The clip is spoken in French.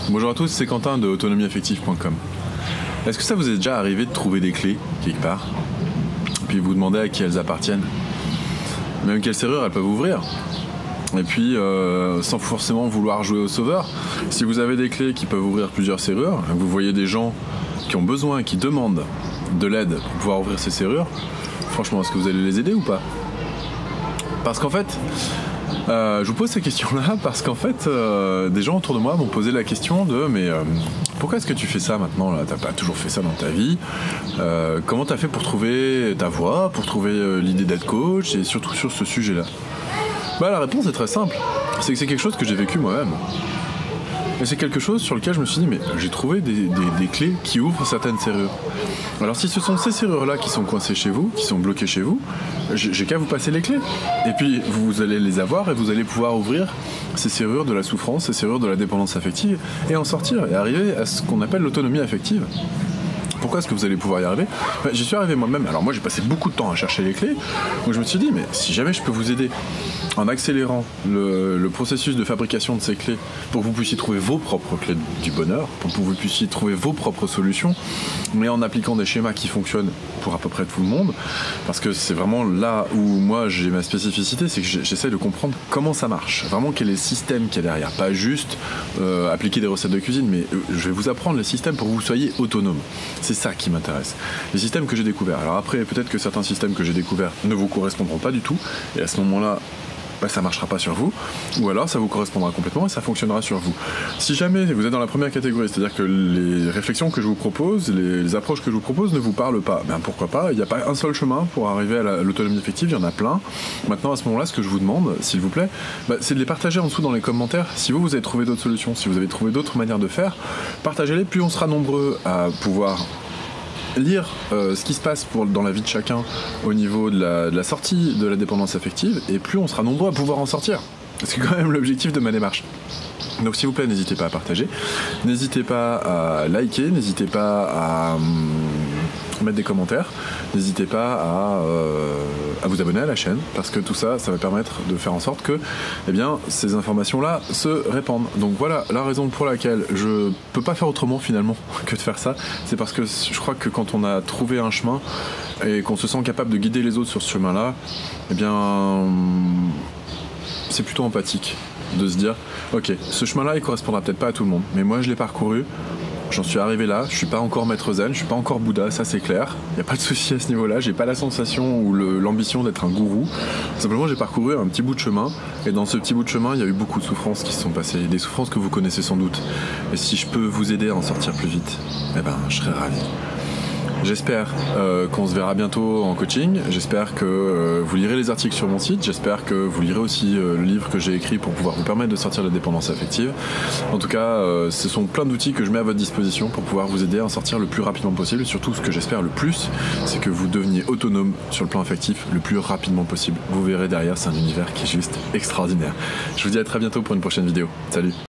Bonjour à tous, c'est Quentin de autonomieaffective.com. Est-ce que ça vous est déjà arrivé de trouver des clés quelque part, puis vous demandez à qui elles appartiennent, même quelle serrure elles peuvent ouvrir, et puis sans forcément vouloir jouer au sauveur, si vous avez des clés qui peuvent ouvrir plusieurs serrures, vous voyez des gens qui ont besoin, qui demandent de l'aide pour pouvoir ouvrir ces serrures, franchement, est-ce que vous allez les aider ou pas? Parce qu'en fait, je vous pose ces questions-là parce qu'en fait, des gens autour de moi m'ont posé la question de mais pourquoi est-ce que tu fais ça maintenant là? T'as pas toujours fait ça dans ta vie. Comment t'as fait pour trouver ta voie, pour trouver l'idée d'être coach et surtout sur ce sujet-là? Bah la réponse est très simple. C'est que c'est quelque chose que j'ai vécu moi-même. Et c'est quelque chose sur lequel je me suis dit, mais j'ai trouvé des clés qui ouvrent certaines serrures. Alors si ce sont ces serrures-là qui sont coincées chez vous, qui sont bloquées chez vous, j'ai qu'à vous passer les clés. Et puis vous allez les avoir et vous allez pouvoir ouvrir ces serrures de la souffrance, ces serrures de la dépendance affective et en sortir et arriver à ce qu'on appelle l'autonomie affective. Pourquoi est-ce que vous allez pouvoir y arriver? J'y suis arrivé moi-même. Alors moi j'ai passé beaucoup de temps à chercher les clés. Donc je me suis dit, mais si jamais je peux vous aider en accélérant le processus de fabrication de ces clés pour que vous puissiez trouver vos propres clés du bonheur, pour que vous puissiez trouver vos propres solutions, mais en appliquant des schémas qui fonctionnent pour à peu près tout le monde, parce que c'est vraiment là où moi j'ai ma spécificité, c'est que j'essaie de comprendre comment ça marche, vraiment quel est le système qui est derrière, pas juste appliquer des recettes de cuisine, mais je vais vous apprendre les systèmes pour que vous soyez autonome. C'est ça qui m'intéresse. Les systèmes que j'ai découverts. Alors après, peut-être que certains systèmes que j'ai découverts ne vous correspondront pas du tout, et à ce moment-là, ça ne marchera pas sur vous, ou alors ça vous correspondra complètement et ça fonctionnera sur vous. Si jamais vous êtes dans la première catégorie, c'est-à-dire que les réflexions que je vous propose, les approches que je vous propose ne vous parlent pas, ben pourquoi pas, il n'y a pas un seul chemin pour arriver à l'autonomie affective, il y en a plein. Maintenant à ce moment-là, ce que je vous demande, s'il vous plaît, c'est de les partager en dessous dans les commentaires. Si vous avez trouvé d'autres solutions, si vous avez trouvé d'autres manières de faire, partagez-les, plus on sera nombreux à pouvoir lire ce qui se passe dans la vie de chacun au niveau de la sortie de la dépendance affective, et plus on sera nombreux à pouvoir en sortir. C'est quand même l'objectif de ma démarche. Donc s'il vous plaît, n'hésitez pas à partager, n'hésitez pas à liker, n'hésitez pas à mettre des commentaires, n'hésitez pas à vous abonner à la chaîne, parce que tout ça, ça va permettre de faire en sorte que ces informations-là se répandent. Donc voilà la raison pour laquelle je peux pas faire autrement finalement que de faire ça, c'est parce que je crois que quand on a trouvé un chemin et qu'on se sent capable de guider les autres sur ce chemin-là, c'est plutôt empathique de se dire ok, ce chemin-là il correspondra peut-être pas à tout le monde, mais moi je l'ai parcouru, j'en suis arrivé là, je suis pas encore maître zen, je suis pas encore Bouddha, ça c'est clair, il n'y a pas de souci à ce niveau-là, j'ai pas la sensation ou l'ambition d'être un gourou, simplement j'ai parcouru un petit bout de chemin, et dans ce petit bout de chemin il y a eu beaucoup de souffrances qui se sont passées, des souffrances que vous connaissez sans doute, et si je peux vous aider à en sortir plus vite, je serais ravi. J'espère qu'on se verra bientôt en coaching, j'espère que vous lirez les articles sur mon site, j'espère que vous lirez aussi le livre que j'ai écrit pour pouvoir vous permettre de sortir de la dépendance affective. En tout cas, ce sont plein d'outils que je mets à votre disposition pour pouvoir vous aider à en sortir le plus rapidement possible, et surtout ce que j'espère le plus, c'est que vous deveniez autonome sur le plan affectif le plus rapidement possible. Vous verrez derrière, c'est un univers qui est juste extraordinaire. Je vous dis à très bientôt pour une prochaine vidéo. Salut!